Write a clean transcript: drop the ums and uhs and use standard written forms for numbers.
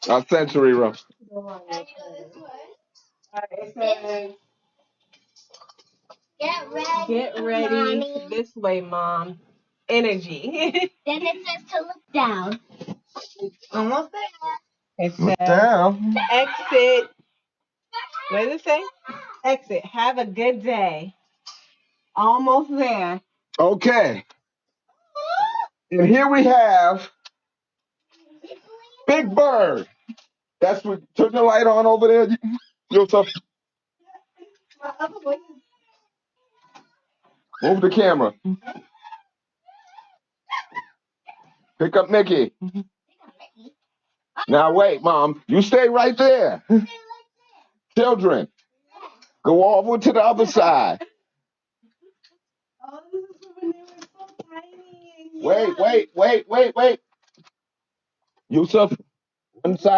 A century room. Go on, your turn. It says, get ready Mommy. this way, Mom. Energy. Then it says to look down. Almost there. It Look says, down. exit. What does it say? Exit. Have a good day. Almost there. Okay. And here we have Big Bird. That's what. Turn the light on over there. Yourself. Move the camera. Pick up Mickey. Now wait, Mom. You stay right there. Children, go over to the other side. Oh, this is when they were so tiny. Wait. Yusuf, one side.